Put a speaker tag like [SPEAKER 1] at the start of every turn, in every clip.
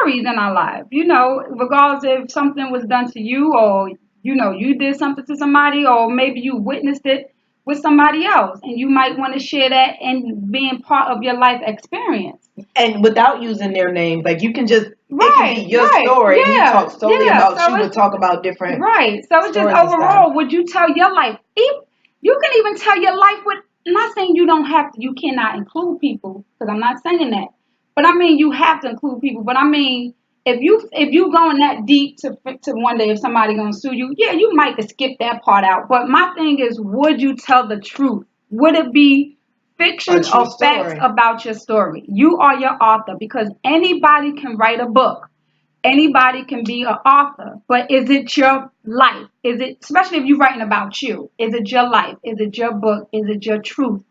[SPEAKER 1] stories in our life, regardless if something was done to you, or, you did something to somebody, or maybe you witnessed it with somebody else, and you might want to share that and being part of your life experience.
[SPEAKER 2] And without using their names, like you can just, it can be
[SPEAKER 1] Right,
[SPEAKER 2] your
[SPEAKER 1] right,
[SPEAKER 2] story and you
[SPEAKER 1] yeah,
[SPEAKER 2] talk solely
[SPEAKER 1] yeah.
[SPEAKER 2] about
[SPEAKER 1] So
[SPEAKER 2] you, but
[SPEAKER 1] it's
[SPEAKER 2] talk about different
[SPEAKER 1] right. So it's just
[SPEAKER 2] stories and stuff.
[SPEAKER 1] overall, would you tell your life? You can even tell your life with. I'm not saying you don't have to. You cannot include people, because I'm not saying that. But I mean, you have to include people. But I mean, if you going that deep to one day if somebody gonna sue you, yeah, you might could skip that part out. But my thing is, would you tell the truth? Would it be
[SPEAKER 2] A
[SPEAKER 1] fiction
[SPEAKER 2] true
[SPEAKER 1] or facts
[SPEAKER 2] story.
[SPEAKER 1] about your story? You are your author, because anybody can write a book. Anybody can be an author, but is it your life? Is it, especially if you're writing about you, is it your life? Is it your book? Is it your truth?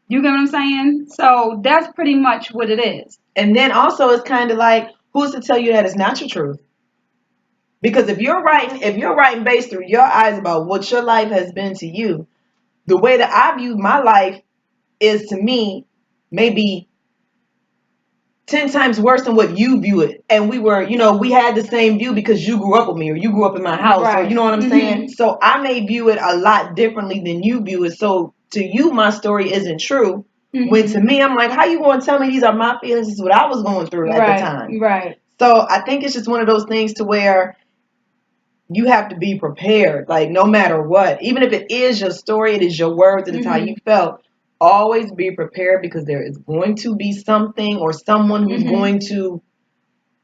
[SPEAKER 1] You get what I'm saying? So that's pretty much what it is.
[SPEAKER 2] And then also it's kind of like, who's to tell you that it's not your truth? Because if you're writing based through your eyes about what your life has been to you, the way that I view my life is to me maybe 10 times worse than what you view it. And we had the same view because you grew up with me or you grew up in my house, or you
[SPEAKER 1] Right.
[SPEAKER 2] know what I'm saying?
[SPEAKER 1] Mm-hmm.
[SPEAKER 2] So I may view it a lot differently than you view it. So to you, my story isn't true. When to
[SPEAKER 1] Mm-hmm.
[SPEAKER 2] me, I'm like, how you going to tell me these are my feelings? This is what I was going through at the
[SPEAKER 1] Right.
[SPEAKER 2] time.
[SPEAKER 1] Right.
[SPEAKER 2] So I think it's just one of those things to where you have to be prepared, like no matter what. Even if it is your story, it is your words, it is how
[SPEAKER 1] Mm-hmm.
[SPEAKER 2] you felt. Always be prepared because there is going to be something or someone who's
[SPEAKER 1] Mm-hmm.
[SPEAKER 2] going to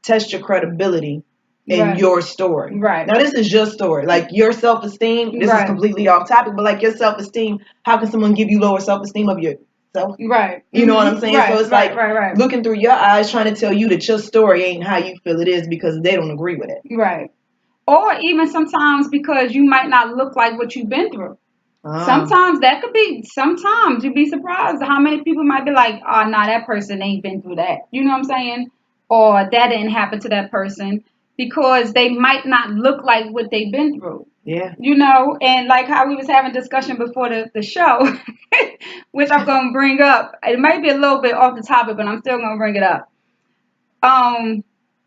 [SPEAKER 2] test your credibility in
[SPEAKER 1] Right.
[SPEAKER 2] your story.
[SPEAKER 1] Right.
[SPEAKER 2] Now, this is your story. Like your self esteem, this is
[SPEAKER 1] Right.
[SPEAKER 2] completely off topic, but like your self esteem, how can someone give you lower self esteem of yourself?
[SPEAKER 1] Right.
[SPEAKER 2] You know what I'm
[SPEAKER 1] Mm-hmm.
[SPEAKER 2] saying? So
[SPEAKER 1] Right.
[SPEAKER 2] it's
[SPEAKER 1] Right.
[SPEAKER 2] like
[SPEAKER 1] Right. Right.
[SPEAKER 2] looking through your eyes, trying to tell you that your story ain't how you feel it is because they don't agree with it.
[SPEAKER 1] Right. Or even sometimes because you might not look like what you've been through.
[SPEAKER 2] Ah,
[SPEAKER 1] Sometimes you'd be surprised how many people might be like, oh, nah, that person ain't been through that. You know what I'm saying? Or that didn't happen to that person, because they might not look like what they've been through.
[SPEAKER 2] yeah.
[SPEAKER 1] And like how we was having discussion before the show, which I'm going to bring up. It might be a little bit off the topic, but I'm still going to bring it up. Um,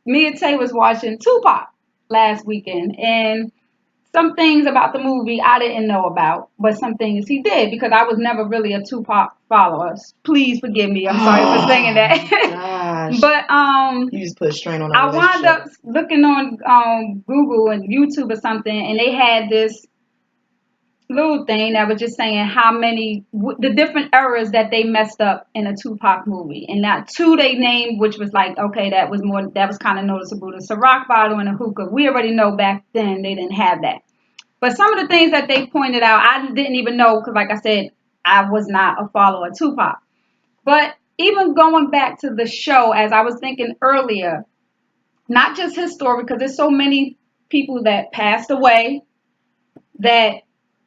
[SPEAKER 1] Me and Tay was watching Tupac last weekend, and some things about the movie I didn't know about, but some things he did, because I was never really a Tupac follower. Please forgive me. I'm sorry for saying
[SPEAKER 2] Oh,
[SPEAKER 1] that.
[SPEAKER 2] gosh.
[SPEAKER 1] But
[SPEAKER 2] You just put a strain on our
[SPEAKER 1] I wound
[SPEAKER 2] relationship.
[SPEAKER 1] up looking on Google and YouTube or something, and they had this little thing that was just saying how many the different eras that they messed up in a Tupac movie, and not two they named, which was like, okay, that was kind of noticeable. The Ciroc bottle and the hookah. We already know back then they didn't have that. But some of the things that they pointed out, I didn't even know, because, like I said, I was not a follower of Tupac. But even going back to the show, as I was thinking earlier, not just his story, because there's so many people that passed away that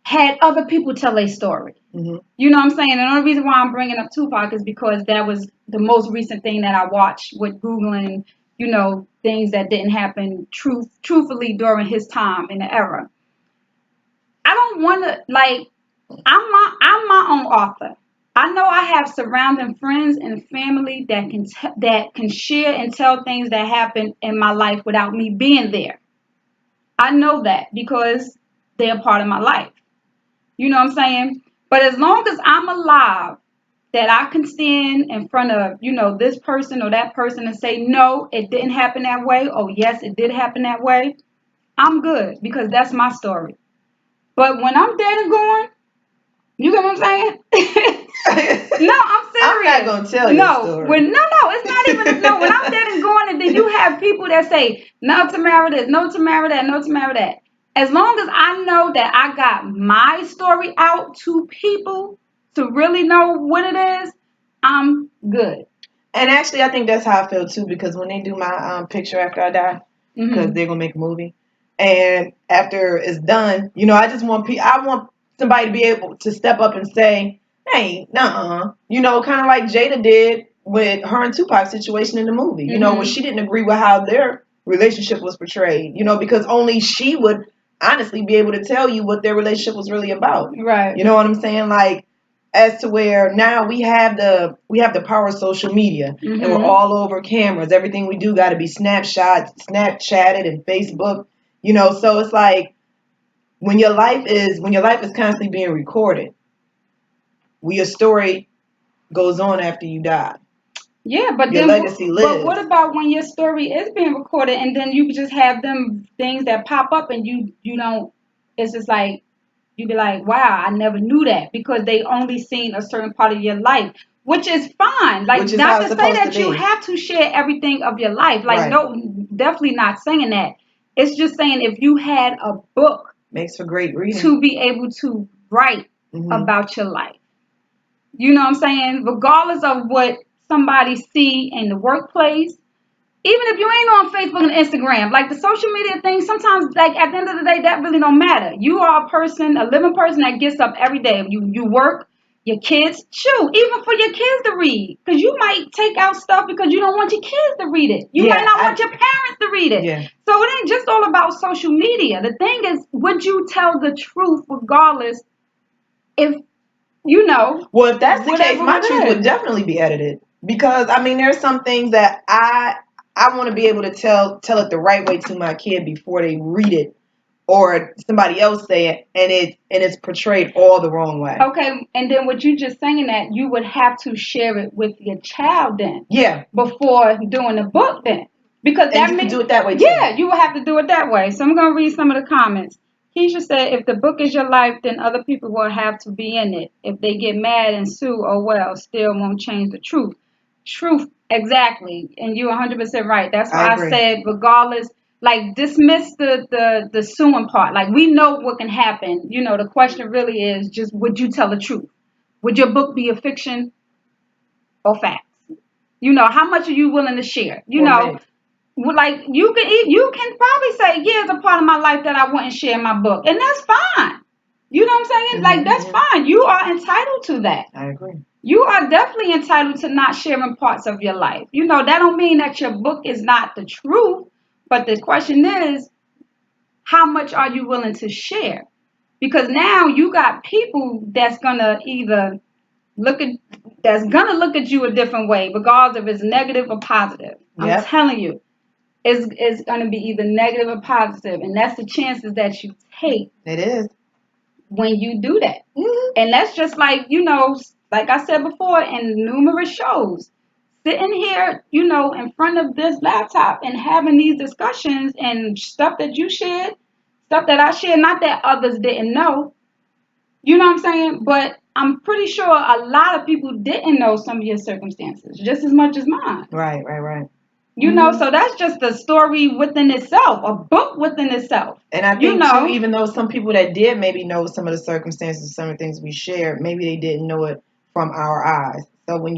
[SPEAKER 1] had other people tell their story.
[SPEAKER 2] Mm-hmm.
[SPEAKER 1] You know what I'm saying? And the only reason why I'm bringing up Tupac is because that was the most recent thing that I watched with Googling, things that didn't happen truthfully during his time in the era. I don't want to, like, I'm my own author. I know I have surrounding friends and family that can share and tell things that happened in my life without me being there. I know that because they're part of my life. You know what I'm saying? But as long as I'm alive, that I can stand in front of, this person or that person and say, no, it didn't happen that way. Oh, yes, it did happen that way. I'm good, because that's my story. But when I'm dead and gone, you get what I'm saying? No, I'm
[SPEAKER 2] I'm not
[SPEAKER 1] serious.
[SPEAKER 2] gonna tell your
[SPEAKER 1] No,
[SPEAKER 2] story.
[SPEAKER 1] no, it's not even no. When I'm dead and gone, and then you have people that say no to marry this, no to marry that, no to marry that. As long as I know that I got my story out to people to really know what it is, I'm good.
[SPEAKER 2] And actually, I think that's how I feel too. Because when they do my picture after I die, because
[SPEAKER 1] Hmm.
[SPEAKER 2] they're gonna make a movie, and after it's done, I just I want somebody to be able to step up and say, "Hey, nah," kind of like Jada did with her and Tupac's situation in the movie. Where
[SPEAKER 1] Hmm.
[SPEAKER 2] she didn't agree with how their relationship was portrayed. Because only she would honestly be able to tell you what their relationship was really about.
[SPEAKER 1] Right.
[SPEAKER 2] You know what I'm saying? Like, as to where now we have the power of social media, and we're
[SPEAKER 1] Mhm.
[SPEAKER 2] all over cameras. Everything we do got to be Snapchatted, and Facebook. So it's like when your life is constantly being recorded, your story goes on after you die.
[SPEAKER 1] Yeah, but
[SPEAKER 2] Your
[SPEAKER 1] then,
[SPEAKER 2] legacy
[SPEAKER 1] but what
[SPEAKER 2] lives.
[SPEAKER 1] about when your story is being recorded and then you just have them things that pop up and you don't? It's just like you be like, wow, I never knew that because they only seen a certain part of your life, which is fine. Like
[SPEAKER 2] Which is how
[SPEAKER 1] not
[SPEAKER 2] it's
[SPEAKER 1] to say
[SPEAKER 2] supposed to
[SPEAKER 1] that you
[SPEAKER 2] be.
[SPEAKER 1] have to share everything of your life. Like
[SPEAKER 2] Right.
[SPEAKER 1] no, definitely not saying that. It's just saying if you had a book
[SPEAKER 2] Makes for great reading.
[SPEAKER 1] to be able to write
[SPEAKER 2] Hmm.
[SPEAKER 1] about your life. You know what I'm saying? Regardless of what somebody see in the workplace, even if you ain't on Facebook and Instagram, like the social media thing, sometimes like at the end of the day, that really don't matter. You are a person, a living person that gets up every day. You work, your kids, shoot, even for your kids to read. Because you might take out stuff because you don't want your kids to read it. You might
[SPEAKER 2] Yeah,
[SPEAKER 1] not want your parents to read it.
[SPEAKER 2] yeah.
[SPEAKER 1] So it ain't just all about social media. The thing is, would you tell the truth regardless if you know,
[SPEAKER 2] Well, if that's the case,
[SPEAKER 1] whatever
[SPEAKER 2] my truth
[SPEAKER 1] it
[SPEAKER 2] would
[SPEAKER 1] is.
[SPEAKER 2] definitely be edited, because I mean, there's some things that I want to be able to tell it the right way to my kid before they read it or somebody else say it, and it's portrayed all the wrong way.
[SPEAKER 1] Okay, and then what you just saying that you would have to share it with your child then
[SPEAKER 2] Yeah,
[SPEAKER 1] before doing the book then. Because
[SPEAKER 2] and
[SPEAKER 1] that
[SPEAKER 2] you can do
[SPEAKER 1] means,
[SPEAKER 2] it that way too.
[SPEAKER 1] yeah, you would have to do it that way. So I'm going to read some of the comments. Keisha said, if the book is your life, then other people will have to be in it. If they get mad and sue, oh well, still won't change the truth. Truth, exactly. And you're 100% right. That's
[SPEAKER 2] I
[SPEAKER 1] why I
[SPEAKER 2] agree.
[SPEAKER 1] said, regardless, like dismiss the suing part. Like we know what can happen. You know, the question really is just would you tell the truth? Would your book be a fiction or facts? You know, how much are you willing to share? You
[SPEAKER 2] Or
[SPEAKER 1] know,
[SPEAKER 2] mix.
[SPEAKER 1] like you can probably say, yeah, it's a part of my life that I wouldn't share in my book, and that's fine. You know what I'm saying? Like that's
[SPEAKER 2] Hmm.
[SPEAKER 1] fine. You are entitled to that.
[SPEAKER 2] I agree.
[SPEAKER 1] You are definitely entitled to not sharing parts of your life. You know, that don't mean that your book is not the truth, but the question is, how much are you willing to share? Because now you got people that's gonna either look at look at you a different way, regardless if it's negative or positive. I'm
[SPEAKER 2] Yep,
[SPEAKER 1] telling you, it's gonna be either negative or positive, and that's the chances that you take
[SPEAKER 2] it is.
[SPEAKER 1] when you do that.
[SPEAKER 2] Hmm.
[SPEAKER 1] And that's just like, you know, like I said before in numerous shows, sitting here, you know, in front of this laptop and having these discussions and stuff that you shared, stuff that I shared, not that others didn't know, you know what I'm saying? But I'm pretty sure a lot of people didn't know some of your circumstances just as much as mine.
[SPEAKER 2] Right, right, right.
[SPEAKER 1] You know,
[SPEAKER 2] Hmm.
[SPEAKER 1] so that's just a story within itself, a book within itself.
[SPEAKER 2] And I
[SPEAKER 1] You
[SPEAKER 2] think too,
[SPEAKER 1] know,
[SPEAKER 2] even though some people that did maybe know some of the circumstances, some of the things we shared, maybe they didn't know it from our eyes. So when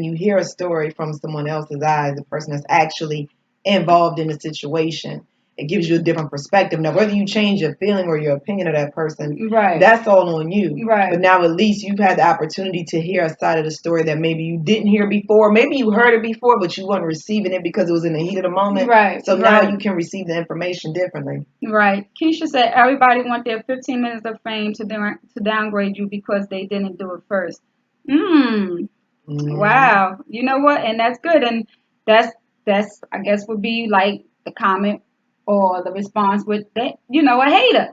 [SPEAKER 2] you hear a story from someone else's eyes, the person that's actually involved in the situation, it gives you a different perspective. Now, whether you change your feeling or your opinion of that person,
[SPEAKER 1] right,
[SPEAKER 2] that's all on you. But
[SPEAKER 1] right,
[SPEAKER 2] now at least you've had the opportunity to hear a side of the story that maybe you didn't hear before. Maybe you heard it before, but you weren't receiving it because it was in the heat of the moment.
[SPEAKER 1] right,
[SPEAKER 2] So now
[SPEAKER 1] right.
[SPEAKER 2] you can receive the information differently.
[SPEAKER 1] Right. Keisha said everybody want their 15 minutes of fame to downgrade you because they didn't do it first. Mm.
[SPEAKER 2] Hmm.
[SPEAKER 1] Wow. You know what? And that's good. And that's that's I guess would be like the comment or the response with that, you know, a hater.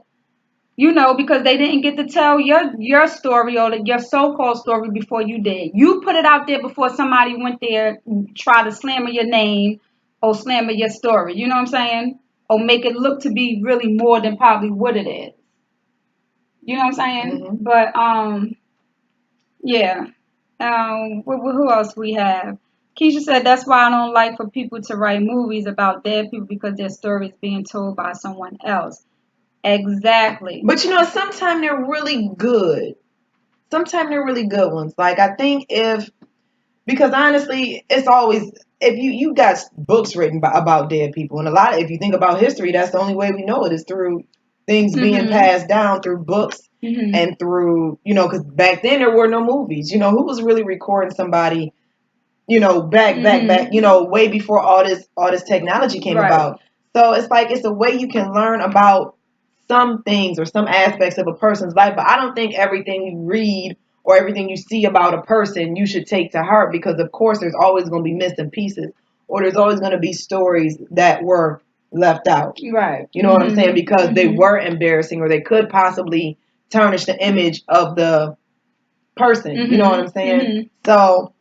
[SPEAKER 1] You know, because they didn't get to tell your story or your so-called story before you did. You put it out there before somebody went there and tried to slammer your name or slammer your story. You know what I'm saying? Or make it look to be really more than probably what it is. You know what I'm saying?
[SPEAKER 2] Hmm.
[SPEAKER 1] But yeah. Who else we have? Keisha said that's why I don't like for people to write movies about dead people because their story is being told by someone else. Exactly.
[SPEAKER 2] But sometimes they're really good. Sometimes they're really good ones. Like I think because honestly, it's always if you got books written about dead people, and a lot of if you think about history, that's the only way we know it is through things being
[SPEAKER 1] Mhm.
[SPEAKER 2] passed down through books
[SPEAKER 1] Mhm.
[SPEAKER 2] and through because back then there were no movies. Who was really recording somebody? Back,
[SPEAKER 1] Mhm.
[SPEAKER 2] way before all this technology came
[SPEAKER 1] Right.
[SPEAKER 2] about. So it's like it's a way you can learn about some things or some aspects of a person's life, but I don't think everything you read or everything you see about a person you should take to heart, because of course there's always going to be missing pieces, or there's always going to be stories that were left out.
[SPEAKER 1] Right.
[SPEAKER 2] You know what I'm saying? Because they
[SPEAKER 1] Mhm.
[SPEAKER 2] were embarrassing, or they could possibly tarnish the image of the person. You know what I'm saying?
[SPEAKER 1] Mhm.
[SPEAKER 2] So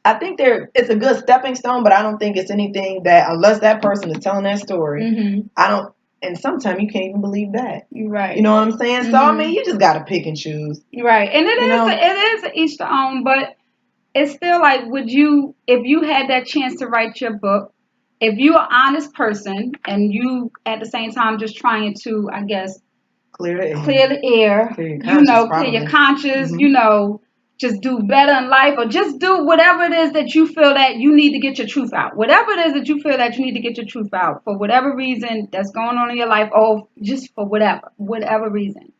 [SPEAKER 2] I think it's a good stepping stone, but I don't think it's anything that, unless that person is telling that story,
[SPEAKER 1] Mhm.
[SPEAKER 2] I don't. And sometimes you can't even believe that.
[SPEAKER 1] You're right.
[SPEAKER 2] You know what I'm saying? So I mean,
[SPEAKER 1] Mhm.
[SPEAKER 2] you just gotta pick and choose.
[SPEAKER 1] Right. And
[SPEAKER 2] You know?
[SPEAKER 1] it is each their own, but it's still like, would you, if you had that chance to write your book, if you're an honest person and you at the same time just trying to, I guess,
[SPEAKER 2] Clear the air.
[SPEAKER 1] clear the air,
[SPEAKER 2] Clear your
[SPEAKER 1] you
[SPEAKER 2] conscience,
[SPEAKER 1] know, clear your
[SPEAKER 2] probably.
[SPEAKER 1] conscience,
[SPEAKER 2] Mhm.
[SPEAKER 1] you know, just do better in life, or just do whatever it is that you feel that you need to get your truth out. Whatever it is that you feel that you need to get your truth out for whatever reason that's going on in your life, or just for whatever reason.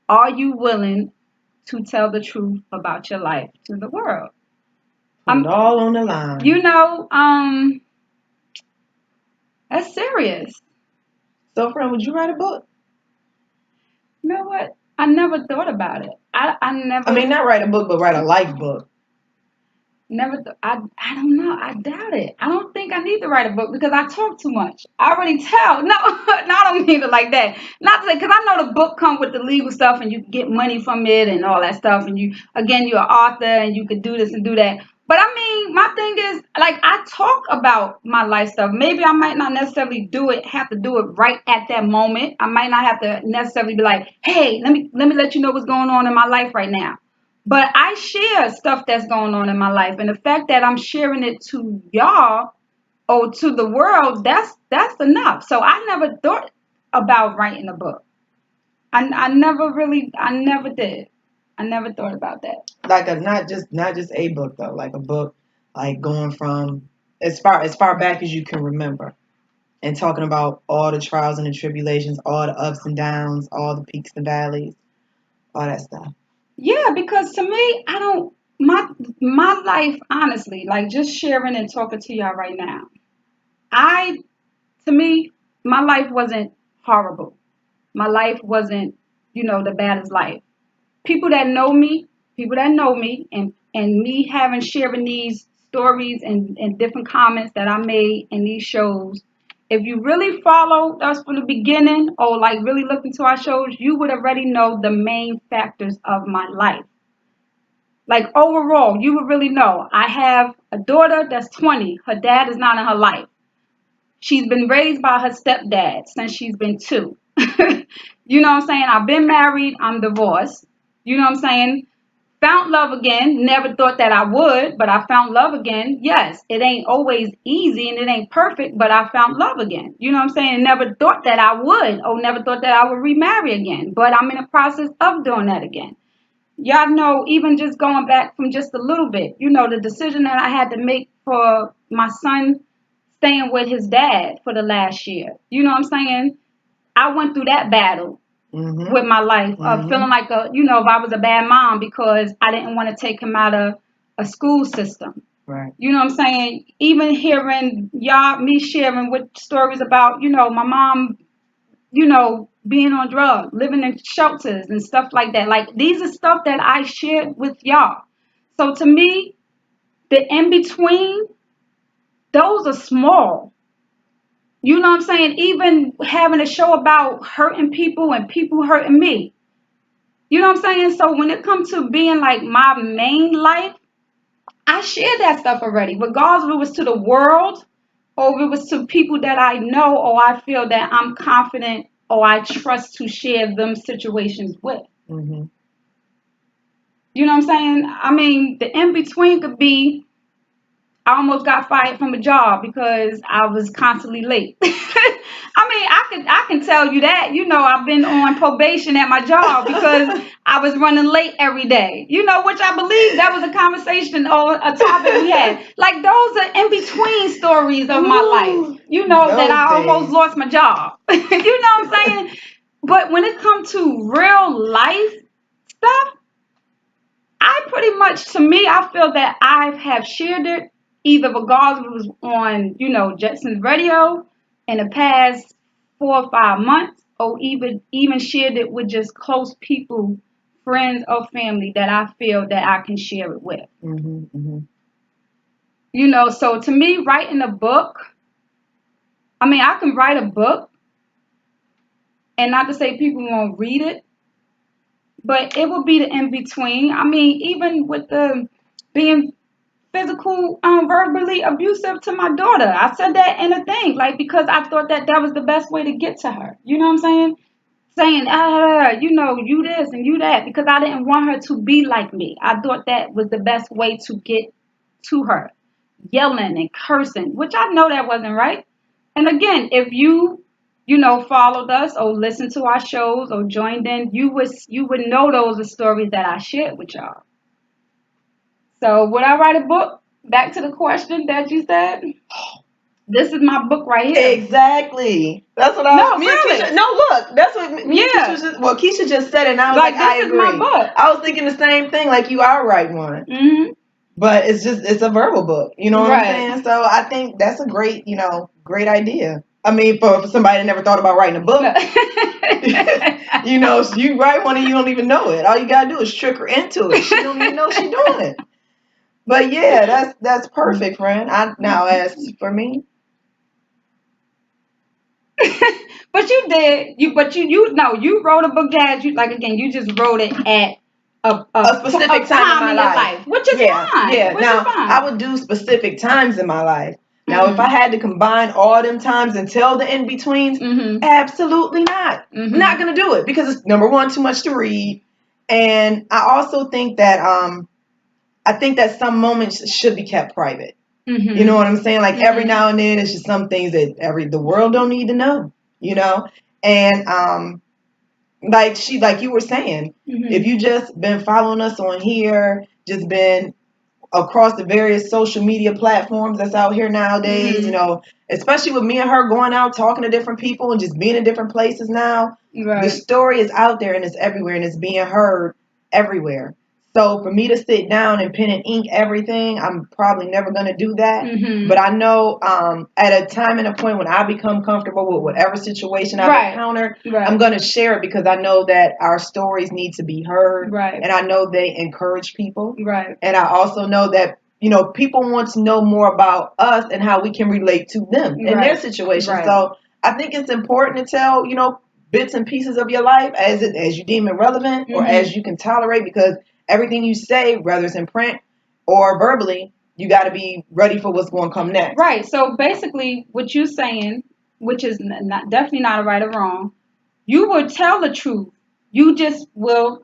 [SPEAKER 1] Are you willing to tell the truth about your life to the world?
[SPEAKER 2] Put it all on the line.
[SPEAKER 1] You know, that's serious.
[SPEAKER 2] So, friend, would you write a book?
[SPEAKER 1] You know what? I never thought about it. I never.
[SPEAKER 2] I mean, not write a book, but write a life book.
[SPEAKER 1] I don't know. I doubt it. I don't think I need to write a book because I talk too much. I already tell. No, no, I don't mean it like that. Not to say, because I know the book come with the legal stuff and you get money from it and all that stuff. And you're an author and you could do this and do that. But I mean, my thing is, like, I talk about my life stuff. Maybe I might not necessarily have to do it right at that moment. I might not have to necessarily be like, hey, let me let you know what's going on in my life right now. But I share stuff that's going on in my life, and the fact that I'm sharing it to y'all or to the world, that's enough. So I never thought about writing a book. I never did. I never thought about that.
[SPEAKER 2] Like not just a book though, like a book, like going from as far back as you can remember, and talking about all the trials and the tribulations, all the ups and downs, all the peaks and valleys, all that stuff.
[SPEAKER 1] Yeah, because to me, I don't my life, honestly, like just sharing and talking to y'all right now. I To me, my life wasn't horrible. My life wasn't, the baddest life. People that know me, and me having sharing these stories and different comments that I made in these shows. If you really followed us from the beginning, or like really looked into our shows, you would already know the main factors of my life. Like overall, you would really know. I have a daughter that's 20. Her dad is not in her life. She's been raised by her stepdad since she's been 2. You know what I'm saying? I've been married. I'm divorced. You know what I'm saying? Found love again. Never thought that I would, but I found love again. Yes, it ain't always easy and it ain't perfect, but I found love again. You know what I'm saying? Never thought that I would, or never thought that I would remarry again, but I'm in the process of doing that again. Y'all know, even just going back from just a little bit, the decision that I had to make for my son staying with his dad for the last year. You know what I'm saying? I went through that battle with my life of feeling like if I was a bad mom because I didn't want to take him out of a school system.
[SPEAKER 2] Right.
[SPEAKER 1] You know what I'm saying? Even hearing me sharing with stories about, my mom, being on drugs, living in shelters and stuff like that. Like, these are stuff that I shared with y'all. So to me, the in between, those are small. You know what I'm saying? Even having a show about hurting people and people hurting me. You know what I'm saying? So when it comes to being like my main life, I shared that stuff already. Regardless if it was to the world, or if it was to people that I know, or I feel that I'm confident or I trust to share them situations with.
[SPEAKER 2] Mm-hmm.
[SPEAKER 1] You know what I'm saying? I mean, the in between could be I almost got fired from a job because I was constantly late. I mean, I can tell you that. I've been on probation at my job because I was running late every day. Which I believe that was a conversation or a topic we had. Like, those are in between stories of my life. That I almost lost my job. You know what I'm saying? But when it comes to real life stuff, I pretty much, to me, I feel that I have shared it either regardless if it was on, Jetson's radio in the past 4 or 5 months, or even shared it with just close people, friends or family that I feel that I can share it with.
[SPEAKER 2] Mm-hmm.
[SPEAKER 1] You know, so to me, writing a book, I mean, I can write a book, and not to say people won't read it, but it will be the in between. I mean, even with the being physical, verbally abusive to my daughter, I said that in a thing, like, because I thought that that was the best way to get to her. You know what I'm saying? Saying, you know, you this and you that, because I didn't want her to be like me. I thought that was the best way to get to her, yelling and cursing, which I know that wasn't right. And again, if you know, followed us or listened to our shows or joined in, you would know those are stories that I shared with y'all. So would I write a book? Back to the question that you said. This is my book right here.
[SPEAKER 2] Exactly. That's what I
[SPEAKER 1] No,
[SPEAKER 2] was. Me and
[SPEAKER 1] really.
[SPEAKER 2] Keisha. No, look. That's what me and
[SPEAKER 1] Yeah.
[SPEAKER 2] Keisha just. Well, Keisha just said it, and I was
[SPEAKER 1] Like,
[SPEAKER 2] like, I
[SPEAKER 1] this is my
[SPEAKER 2] agree.
[SPEAKER 1] book.
[SPEAKER 2] I was thinking the same thing. Like, you are writing one,
[SPEAKER 1] Hmm.
[SPEAKER 2] but it's a verbal book. You know what I'm
[SPEAKER 1] Right.
[SPEAKER 2] saying? So I think that's a great, great idea. I mean, for somebody that never thought about writing a book, you write one and you don't even know it. All you gotta do is trick her into it. She don't even know she's doing it. But yeah, that's perfect, friend. Now as for me,
[SPEAKER 1] But you did. You no. You wrote a book as you like again. You just wrote it at
[SPEAKER 2] a specific
[SPEAKER 1] a
[SPEAKER 2] time in
[SPEAKER 1] time
[SPEAKER 2] my
[SPEAKER 1] in your
[SPEAKER 2] life.
[SPEAKER 1] life, which is
[SPEAKER 2] Yeah,
[SPEAKER 1] fine.
[SPEAKER 2] yeah.
[SPEAKER 1] Which is
[SPEAKER 2] Now I
[SPEAKER 1] fine.
[SPEAKER 2] would do specific times in my life. Now, if I
[SPEAKER 1] Mhm.
[SPEAKER 2] had to combine all them times and tell the in betweens,
[SPEAKER 1] Mhm.
[SPEAKER 2] absolutely not. I'm not
[SPEAKER 1] Mhm.
[SPEAKER 2] gonna do it because it's number one, too much to read, and I also think that I think that some moments should be kept private. You know
[SPEAKER 1] Mhm.
[SPEAKER 2] what I'm saying? Like every
[SPEAKER 1] Mhm.
[SPEAKER 2] now and then, it's just some things that the world don't need to know. You know, and like you were saying, if
[SPEAKER 1] Mhm.
[SPEAKER 2] you just been following us on here, just been across the various social media platforms that's out here nowadays,
[SPEAKER 1] Mhm.
[SPEAKER 2] especially with me and her going out talking to different people and just being in different places now, the
[SPEAKER 1] Right.
[SPEAKER 2] story is out there and it's everywhere and it's being heard everywhere. So for me to sit down and pen and ink everything, I'm probably never going to do that. But
[SPEAKER 1] Mhm.
[SPEAKER 2] I know at a time and a point when I become comfortable with whatever situation I've
[SPEAKER 1] Right.
[SPEAKER 2] encountered, I'm
[SPEAKER 1] Right.
[SPEAKER 2] going to share it because I know that our stories need to be heard
[SPEAKER 1] Right.
[SPEAKER 2] and I know they encourage people.
[SPEAKER 1] Right.
[SPEAKER 2] And I also know that, people want to know more about us and how we can relate to them in their
[SPEAKER 1] Right.
[SPEAKER 2] situation.
[SPEAKER 1] Right.
[SPEAKER 2] So I think it's important to tell, bits and pieces of your life as you deem it relevant or
[SPEAKER 1] Mhm.
[SPEAKER 2] as you can tolerate because everything you say, whether it's in print or verbally, you got to be ready for what's going to come next.
[SPEAKER 1] Right. So basically, what you're saying, which is not definitely not a right or wrong, you will tell the truth. You just will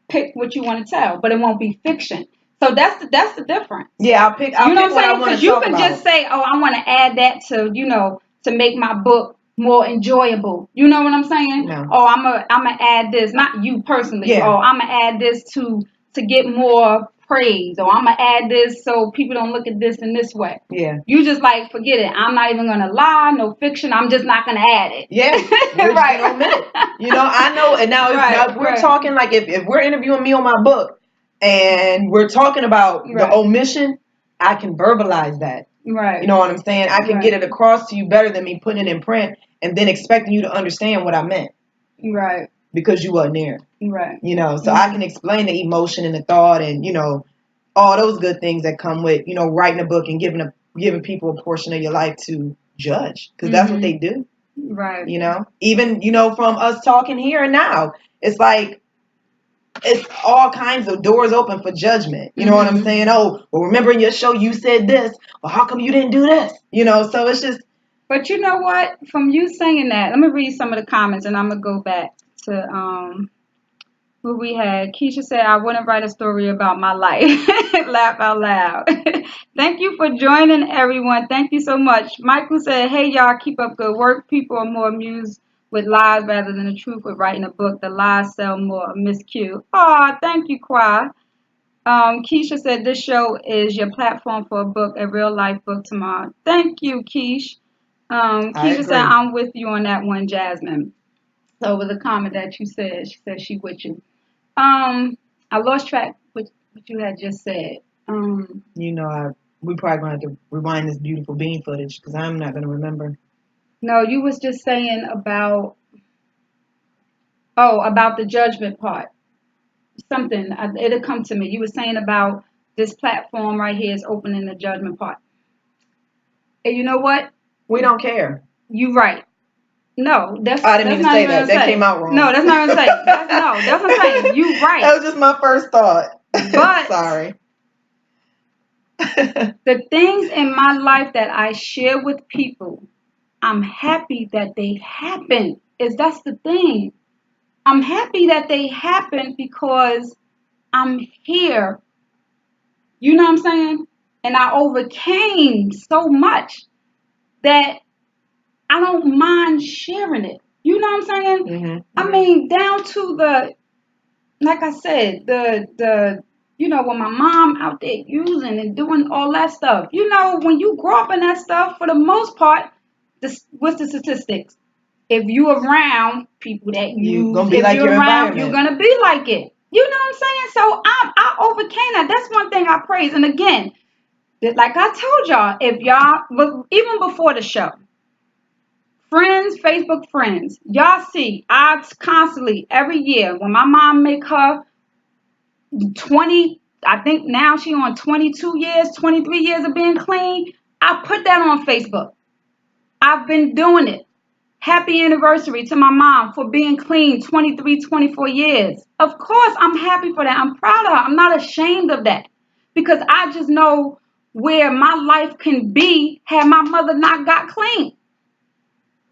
[SPEAKER 1] pick what you want to tell, but it won't be fiction. So that's the difference.
[SPEAKER 2] Yeah, I'll pick
[SPEAKER 1] You know
[SPEAKER 2] what
[SPEAKER 1] what
[SPEAKER 2] I
[SPEAKER 1] I'm saying?
[SPEAKER 2] want
[SPEAKER 1] Because
[SPEAKER 2] to
[SPEAKER 1] you
[SPEAKER 2] talk
[SPEAKER 1] can just
[SPEAKER 2] about.
[SPEAKER 1] say, "Oh, I want to add that to make my book more enjoyable." You know what I'm saying?
[SPEAKER 2] No.
[SPEAKER 1] Oh, I'm gonna add this, not you personally.
[SPEAKER 2] Yeah.
[SPEAKER 1] Oh, I'm gonna add this to get more praise, or I'm gonna add this so people don't look at this in this way.
[SPEAKER 2] Yeah.
[SPEAKER 1] You just like forget it. I'm not even gonna lie, no fiction. I'm just not gonna add it.
[SPEAKER 2] Yeah, we're just gonna omit it. I know. And now if we're
[SPEAKER 1] Right.
[SPEAKER 2] talking like if we're interviewing me on my book and we're talking about the
[SPEAKER 1] Right.
[SPEAKER 2] omission, I can verbalize that.
[SPEAKER 1] Right.
[SPEAKER 2] You know what I'm saying? I can
[SPEAKER 1] Right.
[SPEAKER 2] get it across to you better than me putting it in print and then expecting you to understand what I meant
[SPEAKER 1] Right.
[SPEAKER 2] because you wasn't there.
[SPEAKER 1] Right.
[SPEAKER 2] So I can explain the emotion and the thought and all those good things that come with writing a book and giving people a portion of your life to judge because that's what they do.
[SPEAKER 1] Right.
[SPEAKER 2] Even from us talking here and now, it's like it's all kinds of doors open for judgment. You know what I'm saying? Oh, well, remember in your show you said this. Well, how come you didn't do this? So it's just.
[SPEAKER 1] But you know what? From you saying that, let me read some of the comments, and I'm gonna go back to who we had. Keisha said, "I wouldn't write a story about my life." Laugh out loud. Thank you for joining, everyone. Thank you so much. Michael said, "Hey y'all, keep up good work. People are more amused with lies rather than the truth with writing a book. The lies sell more." Miss Q. Aw, thank you, Qua. Keisha said, "This show is your platform for a book, a real life book tomorrow." Thank you, Keish.
[SPEAKER 2] I
[SPEAKER 1] Keisha said,
[SPEAKER 2] agree.
[SPEAKER 1] "I'm with you on that one, Jasmine." So it was a comment that you said. She said she with you. I lost track with what you had just said.
[SPEAKER 2] We probably gonna have to rewind this beautiful bean footage because I'm not gonna remember.
[SPEAKER 1] No, you was just saying about the judgment part. something. It'll come to me. You were saying about this platform right here is opening the judgment part. And you know what?
[SPEAKER 2] We don't care.
[SPEAKER 1] You right. No,
[SPEAKER 2] I didn't mean to
[SPEAKER 1] not
[SPEAKER 2] say
[SPEAKER 1] even
[SPEAKER 2] that.
[SPEAKER 1] gonna
[SPEAKER 2] That
[SPEAKER 1] say.
[SPEAKER 2] came out wrong.
[SPEAKER 1] No, that's not gonna say. That's what I'm saying. You right.
[SPEAKER 2] That was just my first thought.
[SPEAKER 1] But
[SPEAKER 2] sorry.
[SPEAKER 1] The things in my life that I share with people, I'm happy that they happen. That's the thing. I'm happy that they happen because I'm here. You know what I'm saying? And I overcame so much that I don't mind sharing it. You know what I'm saying?
[SPEAKER 2] Mm-hmm.
[SPEAKER 1] I mean, down to like I said, when my mom out there using and doing all that stuff. When you grow up in that stuff, for the most part, what's the statistics? If you around people that use,
[SPEAKER 2] gonna be
[SPEAKER 1] if
[SPEAKER 2] like
[SPEAKER 1] you're
[SPEAKER 2] your
[SPEAKER 1] around, you're
[SPEAKER 2] environment.
[SPEAKER 1] gonna be like it. You know what I'm saying? So I overcame that. That's one thing I praise. And again, like I told y'all, if y'all, but even before the show, friends, Facebook friends, y'all see, I constantly every year when my mom make her 20, I think now she on 22 years, 23 years of being clean. I put that on Facebook. I've been doing it. Happy anniversary to my mom for being clean 23, 24 years. Of course, I'm happy for that. I'm proud of her. I'm not ashamed of that because I just know where my life can be had my mother not got clean.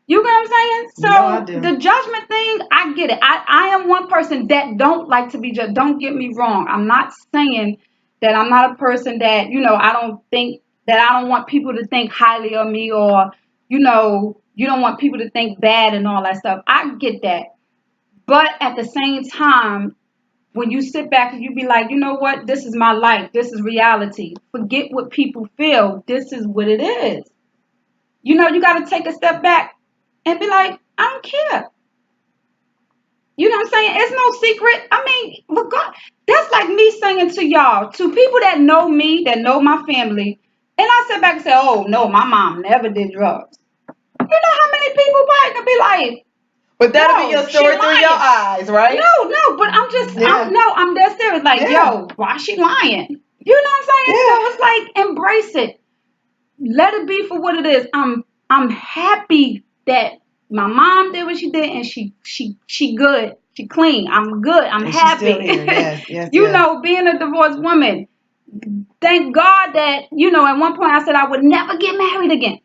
[SPEAKER 1] You get what I'm saying? So
[SPEAKER 2] I do.
[SPEAKER 1] the judgment thing, I get it. I am one person that don't like to be judged. Don't get me wrong. I'm not saying that I'm not a person that, I don't think that I don't want people to think highly of me or, you don't want people to think bad and all that stuff. I get that. But at the same time, when you sit back and you be like, you know what? This is my life. This is reality. Forget what people feel. This is what it is. You got to take a step back and be like, I don't care. You know what I'm saying? It's no secret. I mean, God, that's like me saying to y'all, to people that know me, that know my family, and I sit back and say, oh, no, my mom never did drugs. You know how many people probably could be like,
[SPEAKER 2] but that'll be your story through your eyes, right?
[SPEAKER 1] No, but I'm dead serious. Like, yo, why she lying? You know what I'm saying?
[SPEAKER 2] Yeah.
[SPEAKER 1] So it's like, embrace it. Let it be for what it is. I'm happy that my mom did what she did and she good. She clean. I'm good. I'm
[SPEAKER 2] and
[SPEAKER 1] happy.
[SPEAKER 2] She's still here. Yes, yes,
[SPEAKER 1] Being a divorced woman. Thank God that, at one point I said I would never get married again.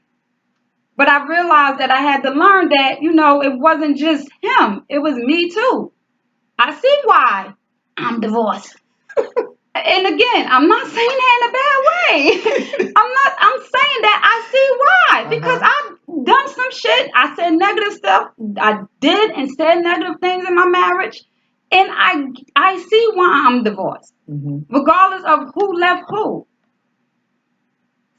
[SPEAKER 1] But I realized that I had to learn that, it wasn't just him. It was me too. I see why I'm divorced. And again, I'm not saying that in a bad way. I'm saying that I see why. Because I've done some shit. I said negative stuff. I did and said negative things in my marriage. And I see why I'm divorced.
[SPEAKER 2] Mm-hmm.
[SPEAKER 1] Regardless of who left who.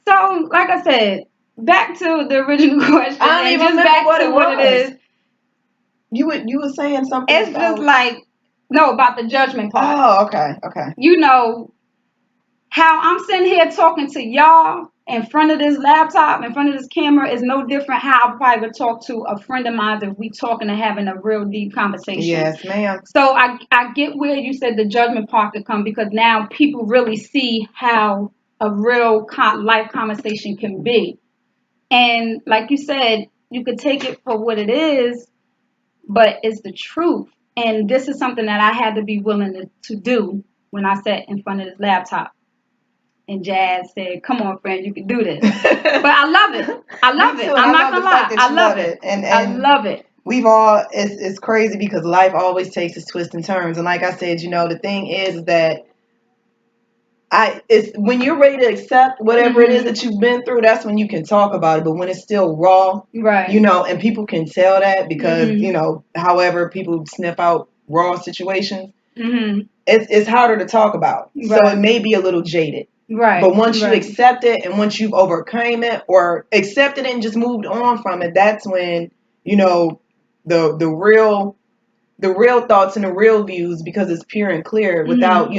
[SPEAKER 1] So, like I said, back to the original question.
[SPEAKER 2] I don't even remember what it is.
[SPEAKER 1] is.
[SPEAKER 2] You were saying something.
[SPEAKER 1] It's just like, no, about the judgment part.
[SPEAKER 2] Oh, okay.
[SPEAKER 1] How I'm sitting here talking to y'all in front of this laptop, in front of this camera, is no different how I probably would talk to a friend of mine if we talking and having a real deep conversation.
[SPEAKER 2] Yes, ma'am.
[SPEAKER 1] So I get where you said the judgment part could come because now people really see how a real life conversation can be. And like you said, you could take it for what it is, but it's the truth. And this is something that I had to be willing to do when I sat in front of this laptop. And Jazz said, come on, friend, you can do this. But I love it. I love it. I'm not going to lie. I love it.
[SPEAKER 2] And
[SPEAKER 1] I love it.
[SPEAKER 2] We've all, it's crazy because life always takes its twists and turns. And like I said, the thing is that it's when you're ready to accept whatever it is that you've been through, that's when you can talk about it. But when it's still raw,
[SPEAKER 1] right?
[SPEAKER 2] And people can tell that because, however people sniff out raw situations, it's harder to talk about. Right. So it may be a little jaded.
[SPEAKER 1] Right.
[SPEAKER 2] But once you accept it and once you've overcame it or accepted it and just moved on from it, that's when, the real thoughts and the real views, because it's pure and clear without,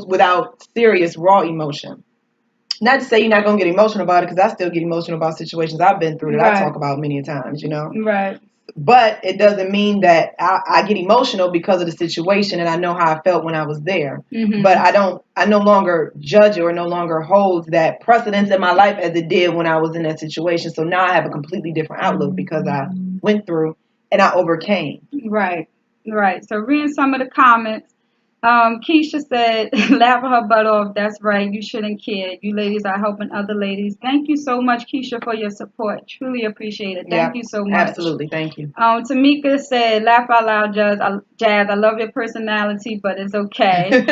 [SPEAKER 2] without serious raw emotion. Not to say you're not going to get emotional about it, because I still get emotional about situations I've been through that I talk about many times,
[SPEAKER 1] Right.
[SPEAKER 2] But it doesn't mean that I get emotional because of the situation, and I know how I felt when I was there.
[SPEAKER 1] Mm-hmm.
[SPEAKER 2] But I no longer judge it or no longer hold that precedence in my life as it did when I was in that situation. So now I have a completely different outlook because I went through and I overcame.
[SPEAKER 1] Right, right. So reading some of the comments. Keisha said, laugh her butt off. That's right. You shouldn't care. You ladies are helping other ladies. Thank you so much, Keisha, for your support. Truly appreciate it. Thank you so much.
[SPEAKER 2] Absolutely. Thank you.
[SPEAKER 1] Tamika said, laugh out loud, Jazz. I love your personality, but it's okay.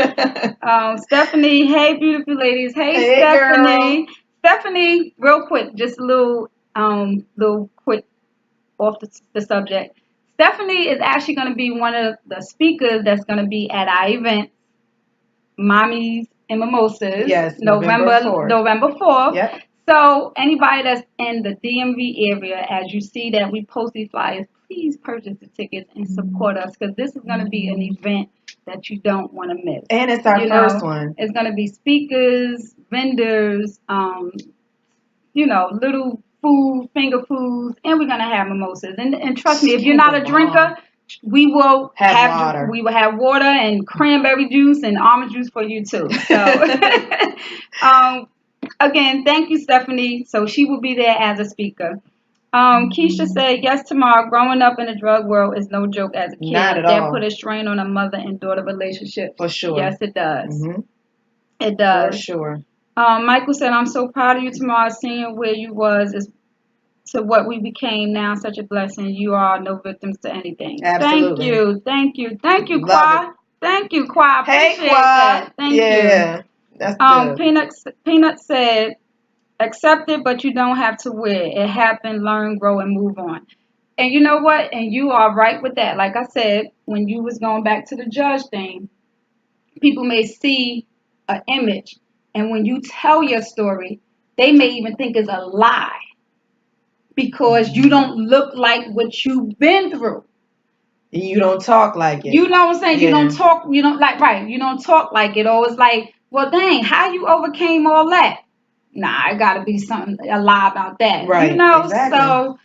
[SPEAKER 1] Stephanie, hey, beautiful ladies. Hey, Stephanie.
[SPEAKER 2] Girl.
[SPEAKER 1] Stephanie, real quick, just a little quick off the subject. Stephanie is actually going to be one of the speakers that's going to be at our event, Mommies and Mimosas.
[SPEAKER 2] Yes,
[SPEAKER 1] November 4th.
[SPEAKER 2] Yep.
[SPEAKER 1] So anybody that's in the DMV area, as you see that we post these flyers, please purchase the tickets and support us, because this is going to be an event that you don't want to miss.
[SPEAKER 2] And it's our first one.
[SPEAKER 1] It's going to be speakers, vendors, little food, finger foods, and we're gonna have mimosas. And trust me, if you're not a drinker, we will have water. We will have water and cranberry juice and almond juice for you too. So, again, thank you, Stephanie. So she will be there as a speaker. Keisha said, yes, Tamara, growing up in the drug world is no joke as a kid.
[SPEAKER 2] Not at
[SPEAKER 1] that
[SPEAKER 2] all.
[SPEAKER 1] Put a strain on a mother and daughter relationship.
[SPEAKER 2] For sure.
[SPEAKER 1] Yes, it does.
[SPEAKER 2] Mm-hmm.
[SPEAKER 1] It does.
[SPEAKER 2] For sure.
[SPEAKER 1] Michael said, I'm so proud of you, Tamara. Seeing where you was is to what we became now such a blessing. You are no victims to anything.
[SPEAKER 2] Absolutely.
[SPEAKER 1] Thank you, Kwa. Thank you, Kwa.
[SPEAKER 2] Hey,
[SPEAKER 1] Appreciate
[SPEAKER 2] Kwa.
[SPEAKER 1] that. Thank you.
[SPEAKER 2] Yeah, that's good.
[SPEAKER 1] Peanut said, accept it, but you don't have to wear it. It happened. Learn, grow, and move on. And you know what? And you are right with that. Like I said, when you was going back to the judge thing, people may see an image. And when you tell your story, they may even think it's a lie because you don't look like what you've been through.
[SPEAKER 2] You don't talk like it.
[SPEAKER 1] You know what I'm saying?
[SPEAKER 2] Yeah.
[SPEAKER 1] You don't talk, you don't talk like it. Or it's like, well, dang, how you overcame all that? Nah, it got to be a lie about that.
[SPEAKER 2] Right, exactly.
[SPEAKER 1] So,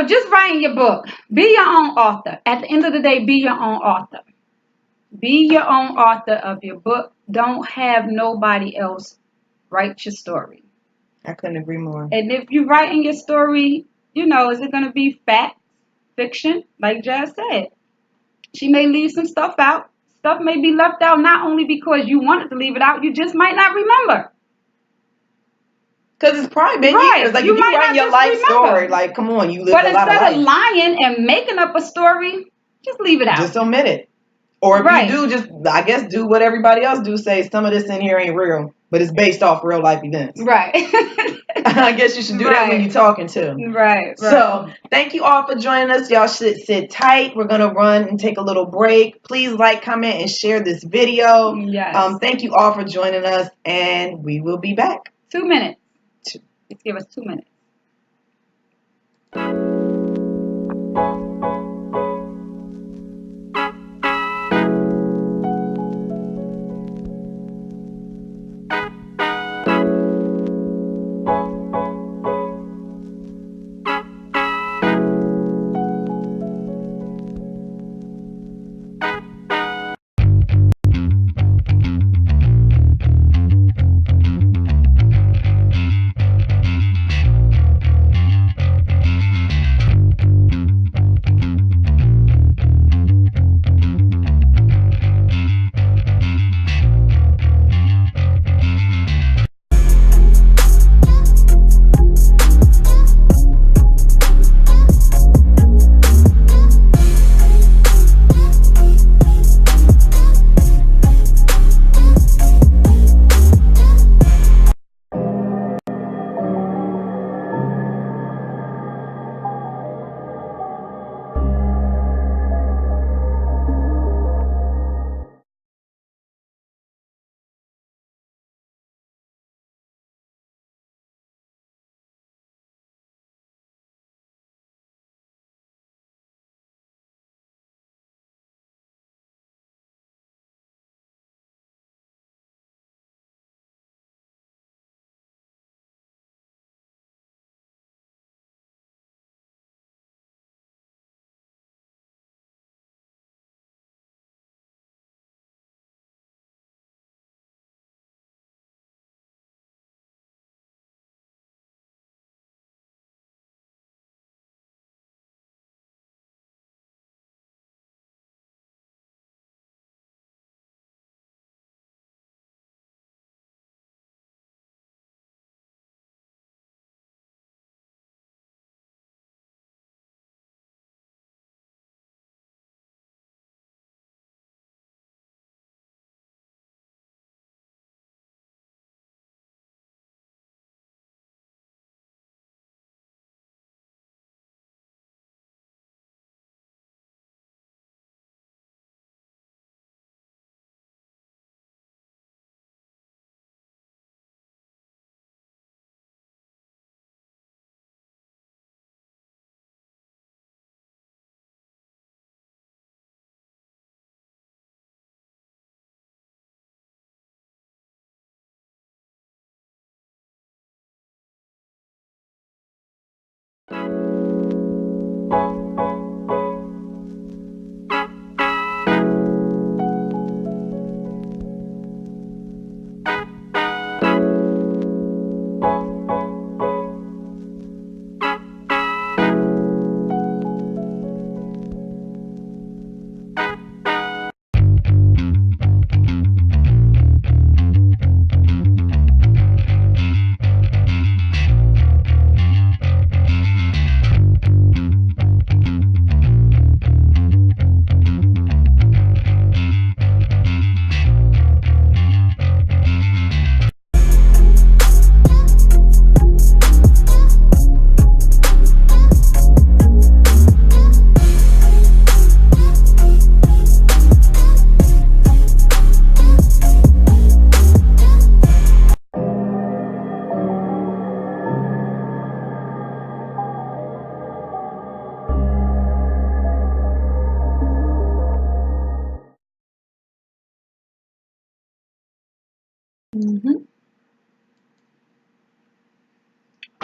[SPEAKER 1] just writing your book. Be your own author. At the end of the day, be your own author. Be your own author of your book. Don't have nobody else write your story.
[SPEAKER 2] I couldn't agree more.
[SPEAKER 1] And if you're writing your story, is it going to be fact, fiction? Like Jazz said, she may leave some stuff out. Stuff may be left out not only because you wanted to leave it out, you just might not remember.
[SPEAKER 2] Because it's probably been years. Like, you might write your life story. Like, come on, you live a lot of life. But
[SPEAKER 1] instead of lying and making up a story, just leave it out.
[SPEAKER 2] Just omit it. Or if you do, just, I guess, do what everybody else do. Say, some of this in here ain't real, but it's based off real life events.
[SPEAKER 1] Right.
[SPEAKER 2] I guess you should do that when you're talking to.
[SPEAKER 1] Right.
[SPEAKER 2] So, thank you all for joining us. Y'all should sit tight. We're going to run and take a little break. Please like, comment, and share this video.
[SPEAKER 1] Yes.
[SPEAKER 2] Thank you all for joining us, and we will be back.
[SPEAKER 1] 2 minutes. Let's give us 2 minutes.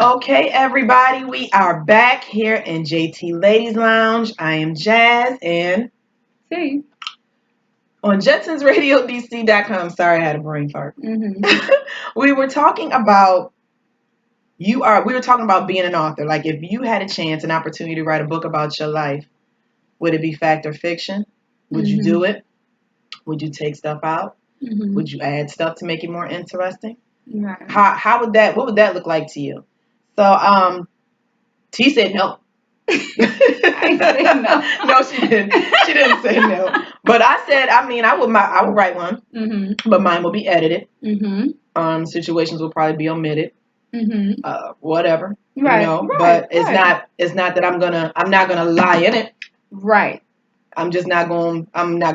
[SPEAKER 2] Okay, everybody, we are back here in JT Ladies Lounge. I am Jazz, and
[SPEAKER 1] See.
[SPEAKER 2] on JetsonsRadioDC.com. Sorry, I had a brain fart.
[SPEAKER 1] Mm-hmm.
[SPEAKER 2] We were talking about we were talking about being an author. Like, if you had a chance, an opportunity to write a book about your life, would it be fact or fiction? Would you do it? Would you take stuff out?
[SPEAKER 1] Mm-hmm.
[SPEAKER 2] Would you add stuff to make it more interesting?
[SPEAKER 1] Right.
[SPEAKER 2] How would that? What would that look like to you? So, T said no.
[SPEAKER 1] I said no.
[SPEAKER 2] No, she didn't. She didn't say no. But I said, I would write one,
[SPEAKER 1] Mm-hmm.
[SPEAKER 2] but mine will be edited.
[SPEAKER 1] Mm-hmm.
[SPEAKER 2] Situations will probably be omitted.
[SPEAKER 1] Mm-hmm.
[SPEAKER 2] Whatever.
[SPEAKER 1] Right.
[SPEAKER 2] You know,
[SPEAKER 1] Right.
[SPEAKER 2] but it's
[SPEAKER 1] Right.
[SPEAKER 2] not that I'm not gonna lie in it.
[SPEAKER 1] Right.
[SPEAKER 2] I'm not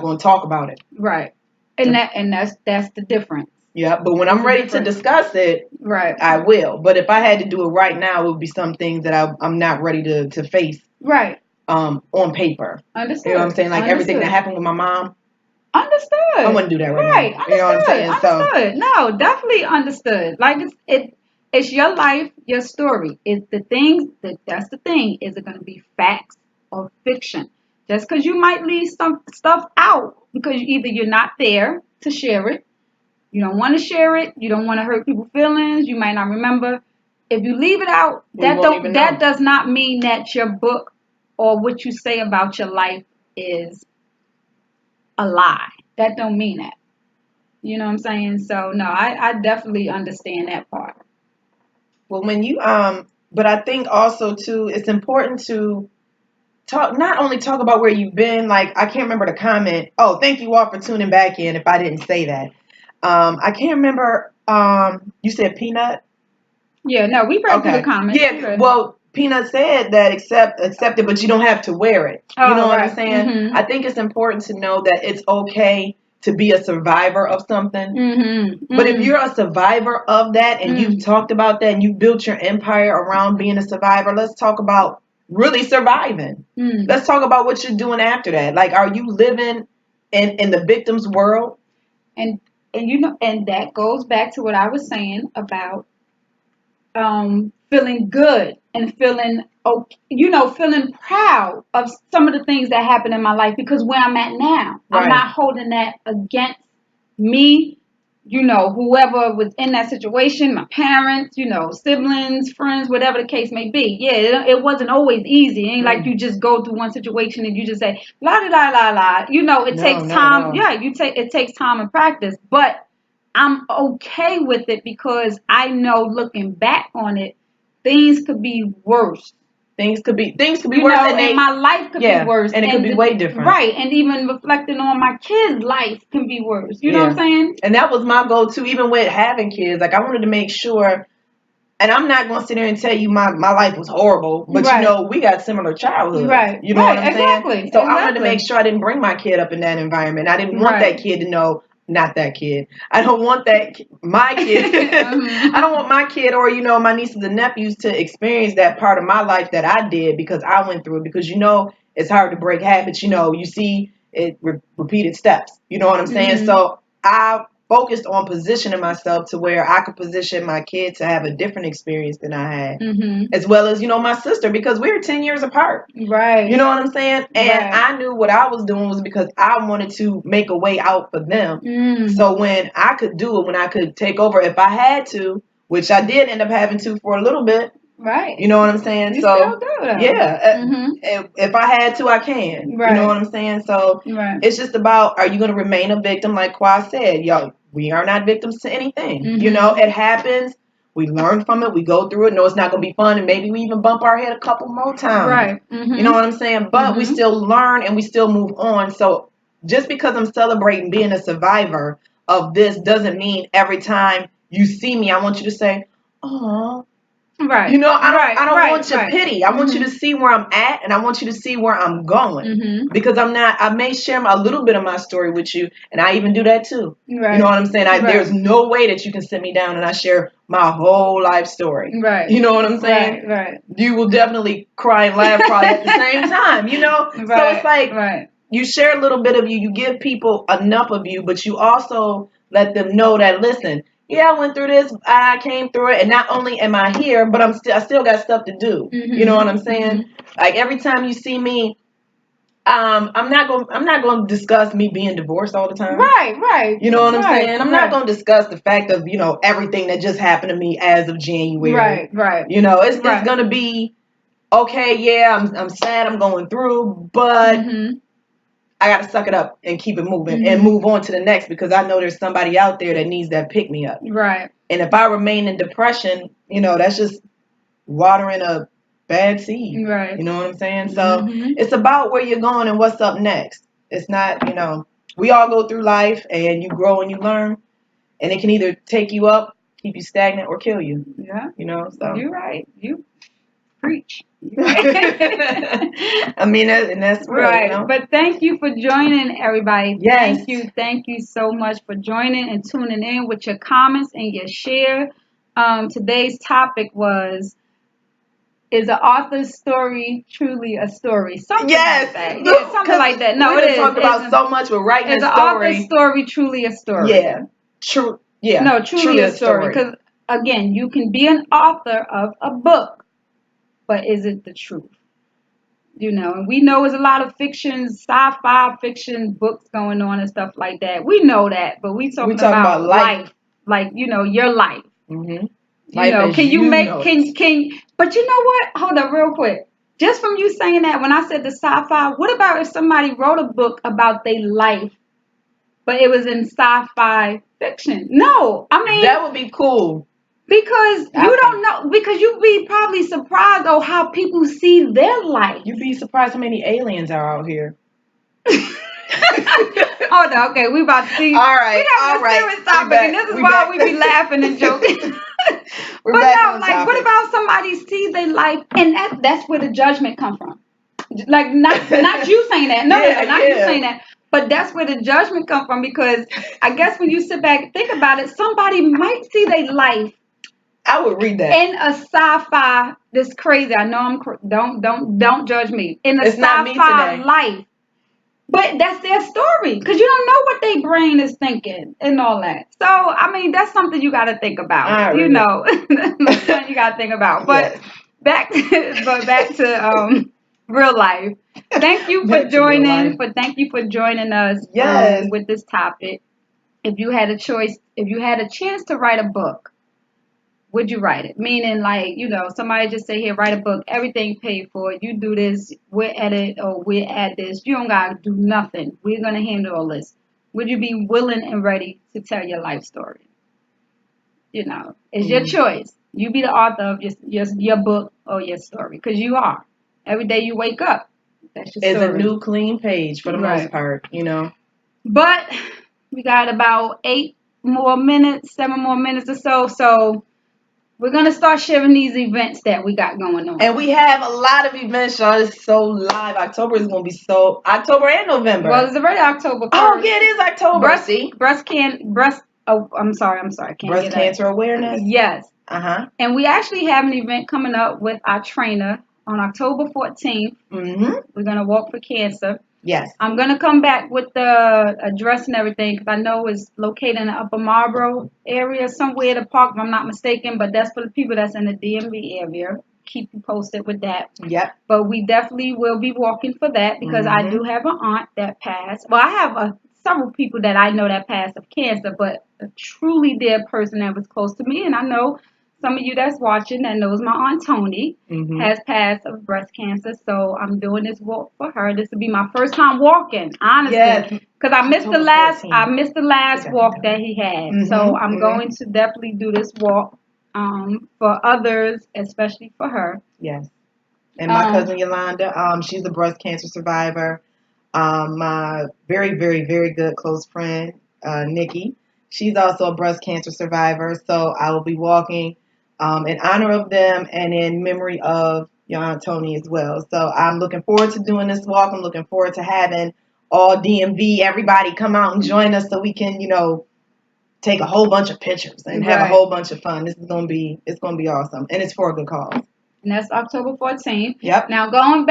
[SPEAKER 2] gonna talk about it.
[SPEAKER 1] Right. And that's the difference.
[SPEAKER 2] Yeah, but when I'm ready to discuss it,
[SPEAKER 1] right,
[SPEAKER 2] I will. But if I had to do it right now, it would be some things that I'm not ready to face.
[SPEAKER 1] Right.
[SPEAKER 2] On paper.
[SPEAKER 1] Understood.
[SPEAKER 2] You know what I'm saying? Like everything that happened with my mom.
[SPEAKER 1] Understood.
[SPEAKER 2] I wouldn't do that
[SPEAKER 1] right
[SPEAKER 2] now.
[SPEAKER 1] Understood.
[SPEAKER 2] You know what I'm saying?
[SPEAKER 1] Understood. No, definitely understood. Like it's your life, your story. It's the thing that's the thing. Is it going to be facts or fiction? Just because you might leave some stuff out because either you're not there to share it, you don't want to share it, you don't want to hurt people's feelings, you might not remember. If you leave it out, that does not mean that your book or what you say about your life is a lie. That don't mean that. You know what I'm saying? So no, I definitely understand that part.
[SPEAKER 2] Well, when you but I think also too, it's important to not only talk about where you've been. Like, I can't remember the comment. Oh, thank you all for tuning back in. If I didn't say that, I can't remember. You said Peanut.
[SPEAKER 1] Yeah, no, we read through the comments.
[SPEAKER 2] Yeah, well, Peanut said that accept it, but you don't have to wear it. You know what I'm saying?
[SPEAKER 1] Mm-hmm.
[SPEAKER 2] I think it's important to know that it's okay to be a survivor of something.
[SPEAKER 1] Mm-hmm.
[SPEAKER 2] But if you're a survivor of that and you've talked about that and you built your empire around being a survivor, let's talk about really surviving. Let's talk about what you're doing after that. Like, are you living in the victim's world?
[SPEAKER 1] And you know, and that goes back to what I was saying about feeling good and feeling feeling proud of some of the things that happened in my life, because where I'm at now, right. I'm not holding that against me, whoever was in that situation, my parents, siblings, friends, whatever the case may be. Yeah, it wasn't always easy. It ain't like you just go through one situation and you just say la la la la. It takes time. Yeah, it takes time and practice, but I'm okay with it because I know, looking back on it, things could be worse.
[SPEAKER 2] Things could be worse,
[SPEAKER 1] and my life could be worse,
[SPEAKER 2] and it could be way different,
[SPEAKER 1] right? And even reflecting on my kids' life can be worse. You know what I'm saying?
[SPEAKER 2] And that was my goal too. Even with having kids, like, I wanted to make sure. And I'm not going to sit there and tell you my life was horrible, but we got similar childhoods.
[SPEAKER 1] Right.
[SPEAKER 2] You know what I'm
[SPEAKER 1] saying?
[SPEAKER 2] So I wanted to make sure I didn't bring my kid up in that environment. I didn't want that kid to know. Not that kid. I don't want my kid. I don't want my kid or, my nieces and nephews to experience that part of my life that I did, because I went through it. Because, it's hard to break habits. You see it repeated steps. You know what I'm saying? So I focused on positioning myself to where I could position my kid to have a different experience than I had, as well as, my sister, because we were 10 years apart.
[SPEAKER 1] Right.
[SPEAKER 2] You know what I'm saying? And I knew what I was doing was because I wanted to make a way out for them. So when I could do it, when I could take over, if I had to, which I did end up having to for a little bit.
[SPEAKER 1] Right.
[SPEAKER 2] You know what I'm saying?
[SPEAKER 1] You still do, though.
[SPEAKER 2] Yeah. If I had to, I can. Right. You know what I'm saying? So it's just about, are you going to remain a victim? Like Qua said, we are not victims to anything. It happens. We learn from it. We go through it. No, it's not going to be fun. And maybe we even bump our head a couple more times.
[SPEAKER 1] Right.
[SPEAKER 2] You know what I'm saying? But we still learn and we still move on. So just because I'm celebrating being a survivor of this doesn't mean every time you see me, I want you to say, "Oh."
[SPEAKER 1] Right.
[SPEAKER 2] I don't want your pity. I want you to see where I'm at, and I want you to see where I'm going. Because I may share a little bit of my story with you, and I even do that too. Right. You know what I'm saying? There's no way that you can sit me down and I share my whole life story.
[SPEAKER 1] Right.
[SPEAKER 2] You know what I'm saying?
[SPEAKER 1] Right.
[SPEAKER 2] You will definitely cry and laugh probably at the same time, Right. So it's like you share a little bit of you give people enough of you, but you also let them know that, listen, yeah, I went through this, I came through it, and not only am I here, but I still got stuff to do. You know what I'm saying? Like every time you see me, I'm not going to discuss me being divorced all the time.
[SPEAKER 1] Right.
[SPEAKER 2] You know what I'm saying? I'm not
[SPEAKER 1] right.
[SPEAKER 2] going to discuss the fact of, everything that just happened to me as of January.
[SPEAKER 1] Right.
[SPEAKER 2] It's
[SPEAKER 1] Right.
[SPEAKER 2] going to be okay. Yeah, I'm sad I'm going through, but I got to suck it up and keep it moving and move on to the next, because I know there's somebody out there that needs that pick me up.
[SPEAKER 1] Right.
[SPEAKER 2] And if I remain in depression, that's just watering a bad seed.
[SPEAKER 1] Right.
[SPEAKER 2] You know what I'm saying? So it's about where you're going and what's up next. It's not, we all go through life and you grow and you learn, and it can either take you up, keep you stagnant, or kill you.
[SPEAKER 1] Yeah.
[SPEAKER 2] So
[SPEAKER 1] you're right. You preach.
[SPEAKER 2] I mean, and that's real,
[SPEAKER 1] right. But thank you for joining, everybody.
[SPEAKER 2] Yes.
[SPEAKER 1] Thank you so much for joining and tuning in with your comments and your share. Today's topic was, is an author's story truly a story? Something like that. Yeah, something like that. No, it is.
[SPEAKER 2] Talk about so much with writing a story. Is an author's
[SPEAKER 1] story truly a story?
[SPEAKER 2] Yeah. True. Yeah.
[SPEAKER 1] No, truly a story. Because again, you can be an author of a book, but is it the truth? And we know there's a lot of fiction, sci-fi fiction books going on and stuff like that. We know that, but we talking about life, like your life. Can you make can? But you know what? Hold up, real quick. Just from you saying that, when I said the sci-fi, what about if somebody wrote a book about their life, but it was in sci-fi fiction? No, I mean
[SPEAKER 2] that would be cool.
[SPEAKER 1] Because you don't know, because you'd be probably surprised on how people see their life.
[SPEAKER 2] You'd be surprised how many aliens are out here.
[SPEAKER 1] Hold on, okay, we about to see.
[SPEAKER 2] All right,
[SPEAKER 1] we have a serious topic, and this is why we be laughing and joking. But no, like, what about somebody see their life, and that's where the judgment come from? Like, not you saying that. No, not you saying that. But that's where the judgment come from, because I guess when you sit back and think about it, somebody might see their life.
[SPEAKER 2] I would read that.
[SPEAKER 1] In a sci-fi, this crazy. I know I'm don't judge me. In a sci-fi life, but that's their story, because you don't know what their brain is thinking and all that. So I mean, that's something you got to think about. You got to think about. But back to real life. Thank you for joining. Thank you for joining us.
[SPEAKER 2] Yes.
[SPEAKER 1] With this topic. If you had a chance to write a book, would you write it? Meaning, like, somebody just say, here, write a book, everything paid for, you do this, we'll edit, or we'll add this. You don't got to do nothing. We're going to handle all this. Would you be willing and ready to tell your life story? It's your choice. You be the author of your book or your story, because you are. Every day you wake up, that's your story.
[SPEAKER 2] It's a new clean page for the most part,
[SPEAKER 1] But we got about 7 more minutes or so. So we're going to start sharing these events that we got going on.
[SPEAKER 2] And we have a lot of events, y'all. It's so live. October is going to be October and November.
[SPEAKER 1] Well, it's already October 1st.
[SPEAKER 2] Oh, yeah, it is October.
[SPEAKER 1] Breast cancer
[SPEAKER 2] awareness?
[SPEAKER 1] Yes. And we actually have an event coming up with our trainer on October 14th. We're going to walk for cancer.
[SPEAKER 2] Yes.
[SPEAKER 1] I'm going to come back with the address and everything, because I know it's located in the Upper Marlboro area, somewhere in the park, if I'm not mistaken. But that's for the people that's in the DMV area. Keep you posted with that.
[SPEAKER 2] Yep.
[SPEAKER 1] But we definitely will be walking for that, because I do have an aunt that passed. Well, I have several people that I know that passed of cancer, but a truly dear person that was close to me. And I know some of you that's watching that knows my Aunt Tony has passed of breast cancer. So I'm doing this walk for her. This will be my first time walking, honestly. Because I missed the last walk that he had. So I'm going to definitely do this walk for others, especially for her.
[SPEAKER 2] Yes. And my cousin Yolanda, she's a breast cancer survivor. My very, very, very good close friend, Nikki, she's also a breast cancer survivor. So I will be walking in honor of them and in memory of your Aunt Tony as well. So I'm looking forward to doing this walk. I'm looking forward to having all DMV, everybody come out and join us, so we can, take a whole bunch of pictures and have a whole bunch of fun. It's gonna be awesome, and it's for a good cause.
[SPEAKER 1] And that's October 14th.
[SPEAKER 2] Yep.
[SPEAKER 1] Now going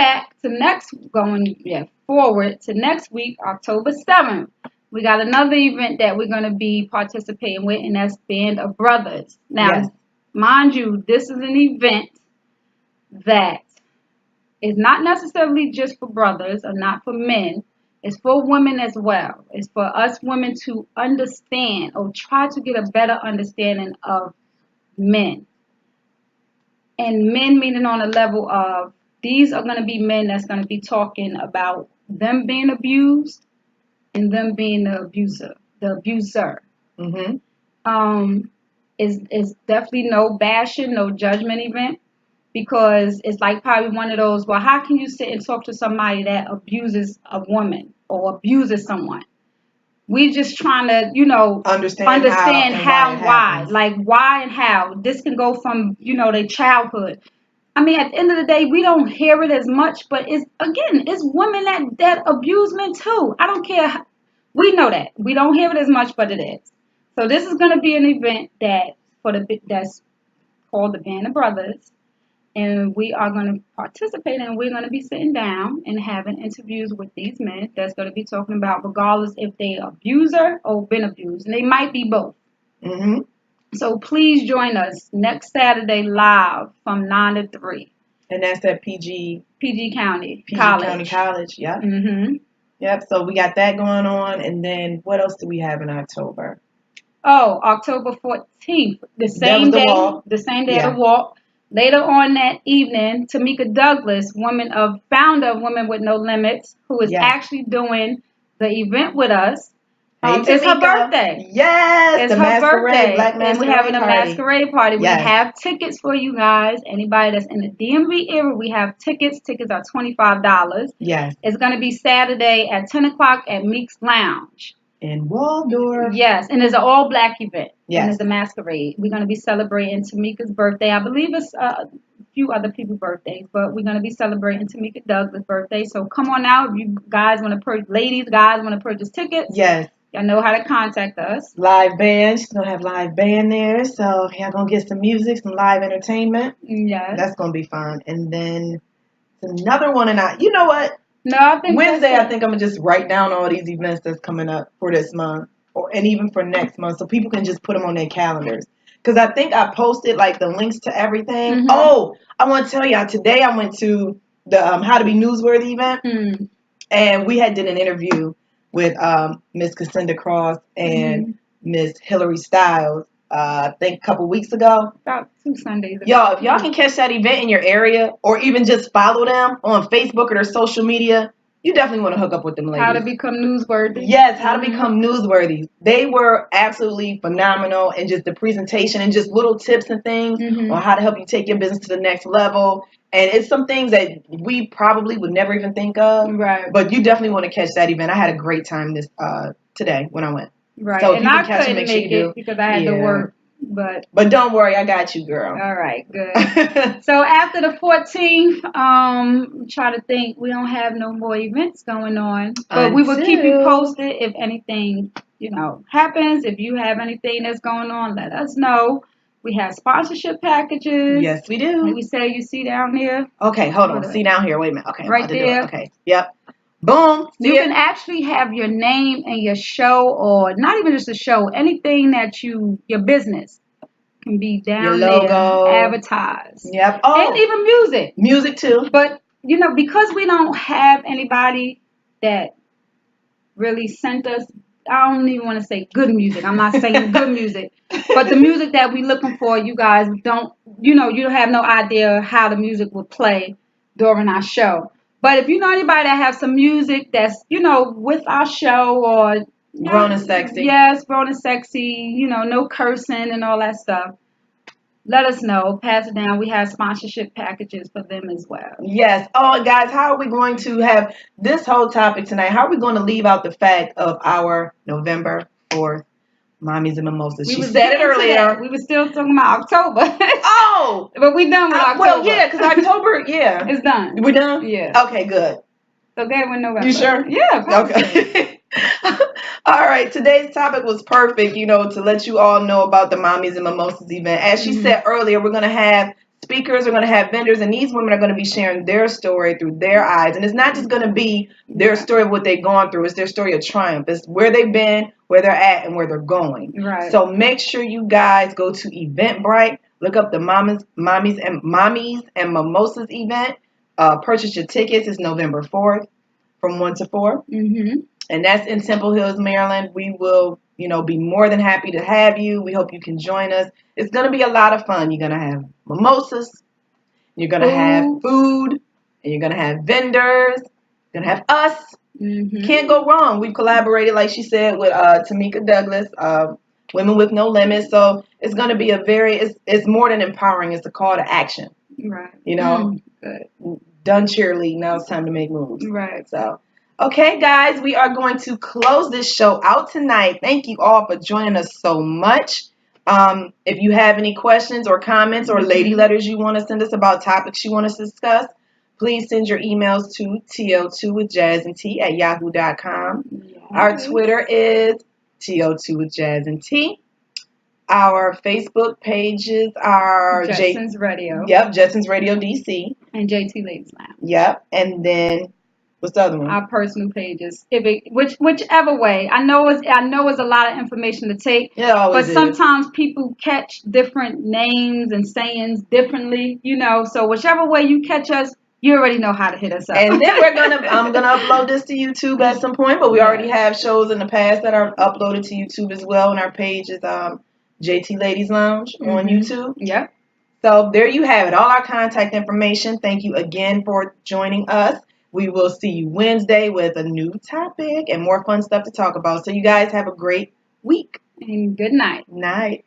[SPEAKER 1] forward to next week, October 7th. We got another event that we're going to be participating with, and that's Band of Brothers. Now,
[SPEAKER 2] Yes.
[SPEAKER 1] mind you, this is an event that is not necessarily just for brothers or not for men. It's for women as well. It's for us women to understand or try to get a better understanding of men. And men meaning on a level of these are going to be men that's going to be talking about them being abused and them being the abuser.
[SPEAKER 2] Mm-hmm.
[SPEAKER 1] Is definitely no bashing, no judgment event, because it's like probably one of those. Well, how can you sit and talk to somebody that abuses a woman or abuses someone? We just trying to,
[SPEAKER 2] Understand how and
[SPEAKER 1] why,
[SPEAKER 2] happens.
[SPEAKER 1] like why and how this can go from, their childhood. I mean, at the end of the day, we don't hear it as much, but it's women that abuse men too. I don't care. We know that we don't hear it as much, but it is. So this is going to be an event that's called the Band of Brothers, and we are going to participate, and we're going to be sitting down and having interviews with these men that's going to be talking about regardless if they abuser or been abused, and they might be both.
[SPEAKER 2] Mm-hmm.
[SPEAKER 1] So please join us next Saturday live from 9 to 3.
[SPEAKER 2] And that's at PG
[SPEAKER 1] County
[SPEAKER 2] County College. Yep.
[SPEAKER 1] Mm-hmm.
[SPEAKER 2] Yep. So we got that going on, and then what else do we have in October?
[SPEAKER 1] Oh, October 14th, the same day of the walk. Later on that evening, Tamika Douglas, founder of Women with No Limits, who is actually doing the event with us. It's her birthday.
[SPEAKER 2] Yes,
[SPEAKER 1] it's her birthday.
[SPEAKER 2] Black Masquerade
[SPEAKER 1] and we're having a masquerade party.
[SPEAKER 2] Yes.
[SPEAKER 1] We have tickets for you guys. Anybody that's in the DMV area, we have tickets. Tickets are $25.
[SPEAKER 2] Yes.
[SPEAKER 1] It's going to be Saturday at 10 o'clock at Meeks Lounge.
[SPEAKER 2] In Waldorf.
[SPEAKER 1] Yes, and it's an all-black event.
[SPEAKER 2] Yes.
[SPEAKER 1] And it's a masquerade. We're going to be celebrating Tamika's birthday. I believe it's a few other people's birthdays, but we're going to be celebrating Tamika Douglas' birthday. So come on out if you guys want to purchase tickets.
[SPEAKER 2] Yes.
[SPEAKER 1] Y'all know how to contact us.
[SPEAKER 2] Live band. She's going to have live band there. So y'all going to get some music, some live entertainment.
[SPEAKER 1] Yes.
[SPEAKER 2] That's going to be fun. And then another one. And you know what?
[SPEAKER 1] No, I think
[SPEAKER 2] Wednesday, I think I'm going to just write down all these events that's coming up for this month and even for next month so people can just put them on their calendars. Because I think I posted like the links to everything.
[SPEAKER 1] Mm-hmm.
[SPEAKER 2] Oh, I want to tell y'all, today I went to the How to Be Newsworthy event. And we did an interview with Miss Cassandra Cross and Miss Hillary Styles, I think a couple weeks ago.
[SPEAKER 1] About 2 Sundays ago.
[SPEAKER 2] Y'all, if y'all can catch that event in your area or even just follow them on Facebook or their social media, you definitely want to hook up with them ladies.
[SPEAKER 1] How to become newsworthy.
[SPEAKER 2] Yes, how to become newsworthy. They were absolutely phenomenal, and just the presentation and just little tips and things on how to help you take your business to the next level. And it's some things that we probably would never even think of.
[SPEAKER 1] Right.
[SPEAKER 2] But you definitely want to catch that event. I had a great time today when I went.
[SPEAKER 1] Right.
[SPEAKER 2] So
[SPEAKER 1] and I couldn't make it because I had to work.
[SPEAKER 2] But don't worry, I got you, girl.
[SPEAKER 1] All right, good. So after the 14th, try to think. We don't have no more events going on, but we will keep you posted if anything, happens. If you have anything that's going on, let us know. We have sponsorship packages.
[SPEAKER 2] Yes, we do.
[SPEAKER 1] Maybe say you see down there.
[SPEAKER 2] Okay, hold on. See down here. Wait a minute. Okay,
[SPEAKER 1] right there.
[SPEAKER 2] Okay. Yep. Boom.
[SPEAKER 1] You can actually have your name and your show, or not even just a show, anything that your business can be down
[SPEAKER 2] your logo,
[SPEAKER 1] there, advertised.
[SPEAKER 2] Yep.
[SPEAKER 1] Oh, and even music.
[SPEAKER 2] Music too.
[SPEAKER 1] But, because we don't have anybody that really sent us, I don't even want to say good music. I'm not saying good music. But the music that we're looking for, you guys don't, you don't have no idea how the music will play during our show. But if you know anybody that has some music that's, with our show or
[SPEAKER 2] Grown and Sexy.
[SPEAKER 1] Yes, Grown and Sexy, no cursing and all that stuff. Let us know. Pass it down. We have sponsorship packages for them as well.
[SPEAKER 2] Yes. Oh, guys, how are we going to have this whole topic tonight? How are we going to leave out the fact of our November 4th Mommies and Mimosas? She said it earlier.
[SPEAKER 1] We were still talking about October.
[SPEAKER 2] Oh!
[SPEAKER 1] But we done with October.
[SPEAKER 2] Well, yeah, because October, yeah.
[SPEAKER 1] It's done.
[SPEAKER 2] We done?
[SPEAKER 1] Yeah.
[SPEAKER 2] Okay, good.
[SPEAKER 1] So go ahead with November.
[SPEAKER 2] You sure?
[SPEAKER 1] Yeah.
[SPEAKER 2] Okay. All right. Today's topic was perfect, to let you all know about the Mommies and Mimosas event. As she said earlier, we're going to have speakers, we're going to have vendors, and these women are going to be sharing their story through their eyes. And it's not just going to be their story of what they've gone through, it's their story of triumph. It's where they've been, where they're at, and where they're going.
[SPEAKER 1] Right.
[SPEAKER 2] So make sure you guys go to Eventbrite, look up the Mommies and Mimosas event. Purchase your tickets. It's November 4th from 1 to 4.
[SPEAKER 1] Mm-hmm.
[SPEAKER 2] And that's in Temple Hills, Maryland. We will, be more than happy to have you. We hope you can join us. It's going to be a lot of fun. You're going to have mimosas. You're going to have food. And you're going to have vendors. You're going to have us.
[SPEAKER 1] Mm-hmm.
[SPEAKER 2] Can't go wrong. We've collaborated, like she said, with Tamika Douglas, Women with No Limits. So it's going to be it's more than empowering. It's a call to action.
[SPEAKER 1] Right.
[SPEAKER 2] Good. Done cheerleading. Now it's time to make moves.
[SPEAKER 1] Right.
[SPEAKER 2] So, okay, guys, we are going to close this show out tonight. Thank you all for joining us so much. If you have any questions or comments or lady letters you want to send us about topics you want us to discuss, please send your emails to to2withjazzandt@yahoo.com.
[SPEAKER 1] Yes.
[SPEAKER 2] Our Twitter is to2withjazzandt. Our Facebook pages are
[SPEAKER 1] Jetsons Radio.
[SPEAKER 2] Yep, Jetsons Radio DC.
[SPEAKER 1] And JT Ladies Lounge.
[SPEAKER 2] Yep, and then what's the other one?
[SPEAKER 1] Our personal pages. Whichever way. I know it's a lot of information to take.
[SPEAKER 2] Yeah,
[SPEAKER 1] but sometimes people catch different names and sayings differently, So whichever way you catch us, you already know how to hit us up.
[SPEAKER 2] And then I'm gonna upload this to YouTube at some point, but we already have shows in the past that are uploaded to YouTube as well, and our page is JT Ladies Lounge on YouTube.
[SPEAKER 1] Yep.
[SPEAKER 2] So there you have it. All our contact information. Thank you again for joining us. We will see you Wednesday with a new topic and more fun stuff to talk about. So you guys have a great week.
[SPEAKER 1] And good night.
[SPEAKER 2] Night.